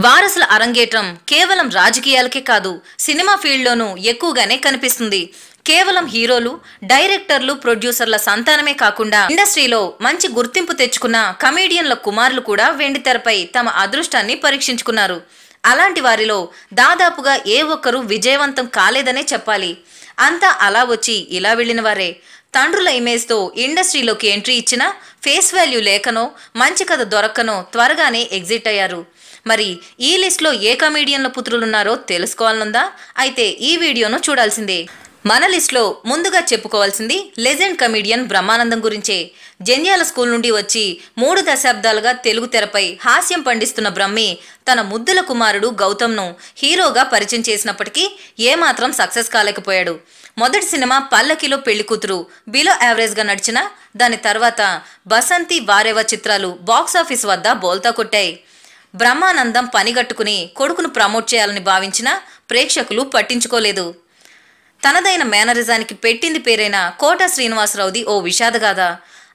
వారసుల అరంగేట్రం కేవలం రాజకీయాలకే కాదు, సినిమా ఫీల్డ్లోనూ ఎక్కువగానే కనిపిస్తుంది. కేవలం హీరోలు, డైరెక్టర్లు, ప్రొడ్యూసర్ల సంతానమే కాకుండా ఇండస్ట్రీలో మంచి గుర్తింపు తెచ్చుకున్న కమేడియన్ల కుమారులు కూడా వెండితెరపై తమ అదృష్టాన్ని పరీక్షించుకున్నారు. అలాంటి వారిలో దాదాపుగా ఏ ఒక్కరూ విజయవంతం కాలేదనే చెప్పాలి. అంతా అలా వచ్చి ఇలా వెళ్ళిన వారే. తండ్రుల ఇమేజ్తో ఇండస్ట్రీలోకి ఎంట్రీ ఇచ్చినా ఫేస్ వాల్యూ లేకనో మంచి కథ దొరక్కనో త్వరగానే ఎగ్జిట్ అయ్యారు. మరి ఈ లిస్ట్లో ఏ కమేడియన్ల పుత్రులున్నారో తెలుసుకోవాలనుందా? అయితే ఈ వీడియోను చూడాల్సిందే. మన లిస్ట్లో ముందుగా చెప్పుకోవాల్సింది లెజెండ్ కమేడియన్ బ్రహ్మానందం గురించే. జంధ్యాల స్కూల్ నుండి వచ్చి 3 దశాబ్దాలుగా తెలుగు తెరపై హాస్యం పండిస్తున్న బ్రహ్మి తన ముద్దుల కుమారుడు గౌతమ్ను హీరోగా పరిచయం చేసినప్పటికీ ఏమాత్రం సక్సెస్ కాలేకపోయాడు. మొదటి సినిమా పల్లకిలో పెళ్లి కూతురు బిలో యావరేజ్గా నడిచిన దాని తర్వాత బసంతి, వారేవా చిత్రాలు బాక్సాఫీస్ వద్ద బోల్తా కొట్టాయి. బ్రహ్మానందం పనిగట్టుకుని కొడుకును ప్రమోట్ చేయాలని భావించినా ప్రేక్షకులు పట్టించుకోలేదు. తనదైన మేనరిజానికి పెట్టింది పేరైన కోట శ్రీనివాసరావుది ఓ విషాదగాథ.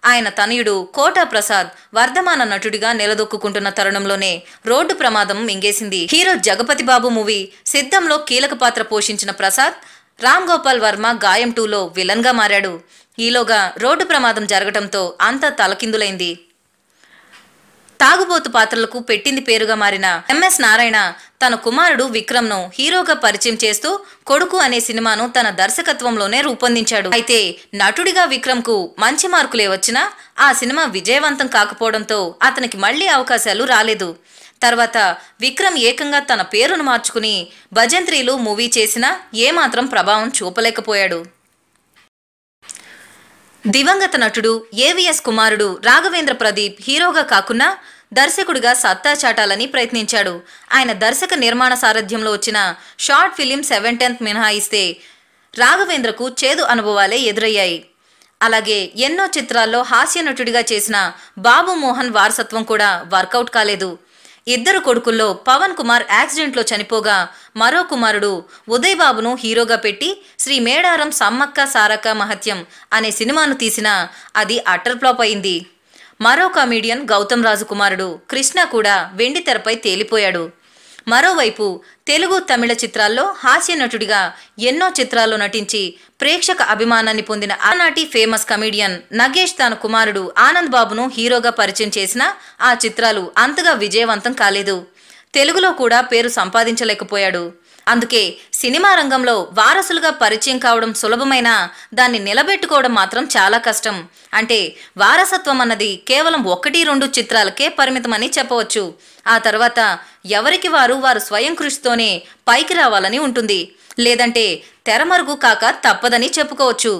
ఆయన తనయుడు కోటా ప్రసాద్ వర్ధమాన నటుడిగా నిలదొక్కుంటున్న తరుణంలోనే రోడ్డు ప్రమాదం మింగేసింది. హీరో జగపతి బాబు మూవీ సిద్ధంలో కీలక పాత్ర పోషించిన ప్రసాద్ రామ్ గోపాల్ వర్మ గాయం 2లో విలన్గా మారాడు. ఈలోగా రోడ్డు ప్రమాదం జరగడంతో అంతా తలకిందులైంది. తాగుబోతు పాత్రలకు పెట్టింది పేరుగా మారిన ఎంఎస్ నారాయణ తన కుమారుడు విక్రమ్ను హీరోగా పరిచయం చేస్తూ కొడుకు అనే సినిమాను తన దర్శకత్వంలోనే రూపొందించాడు. అయితే నటుడిగా విక్రమ్కు మంచి మార్కులే వచ్చినా ఆ సినిమా విజయవంతం కాకపోవడంతో అతనికి మళ్లీ అవకాశాలు రాలేదు. తర్వాత విక్రమ్ ఏకంగా తన పేరును మార్చుకుని భజంత్రీలు మూవీ చేసినా ఏమాత్రం ప్రభావం చూపలేకపోయాడు. దివంగత నటుడు ఏవిఎస్ కుమారుడు రాఘవేంద్ర ప్రదీప్ హీరోగా కాకుండా దర్శకుడిగా సత్తా చాటాలని ప్రయత్నించాడు. ఆయన దర్శక నిర్మాణ సారథ్యంలో వచ్చిన షార్ట్ ఫిలిం 7/10 మినహాయిస్తే రాఘవేంద్రకు చేదు అనుభవాలే ఎదురయ్యాయి. అలాగే ఎన్నో చిత్రాల్లో హాస్య నటుడిగా చేసిన బాబు మోహన్ వారసత్వం కూడా వర్కౌట్ కాలేదు. ఇద్దరు కొడుకుల్లో పవన్ కుమార్ యాక్సిడెంట్లో చనిపోగా మరో కుమారుడు ఉదయ్ బాబును హీరోగా పెట్టి శ్రీ మేడారం సమ్మక్క సారక్క మహత్యం అనే సినిమాను తీసినా అది అటర్ ఫ్లాప్ అయింది. మరో కమేడియన్ గౌతమ్ రాజు కుమారుడు కృష్ణ కూడా వెండి తెరపై తేలిపోయాడు. మరోవైపు తెలుగు, తమిళ చిత్రాల్లో హాస్య నటుడిగా ఎన్నో చిత్రాల్లో నటించి ప్రేక్షక అభిమానాన్ని పొందిన ఆనాటి ఫేమస్ కమేడియన్ నగేష్ తన కుమారుడు ఆనంద్ బాబును హీరోగా పరిచయం చేసినా ఆ చిత్రాలు అంతగా విజయవంతం కాలేదు. తెలుగులో కూడా పేరు సంపాదించలేకపోయాడు. అందుకే సినిమా రంగంలో వారసులుగా పరిచయం కావడం సులభమైన దాన్ని నిలబెట్టుకోవడం మాత్రం చాలా కష్టం. అంటే వారసత్వం అన్నది కేవలం 1-2 చిత్రాలకే పరిమితమని చెప్పవచ్చు. ఆ తర్వాత ఎవరికి వారు స్వయం కృషితోనే పైకి రావాలని ఉంటుంది. లేదంటే తెరమరుగు కాక తప్పదని చెప్పుకోవచ్చు.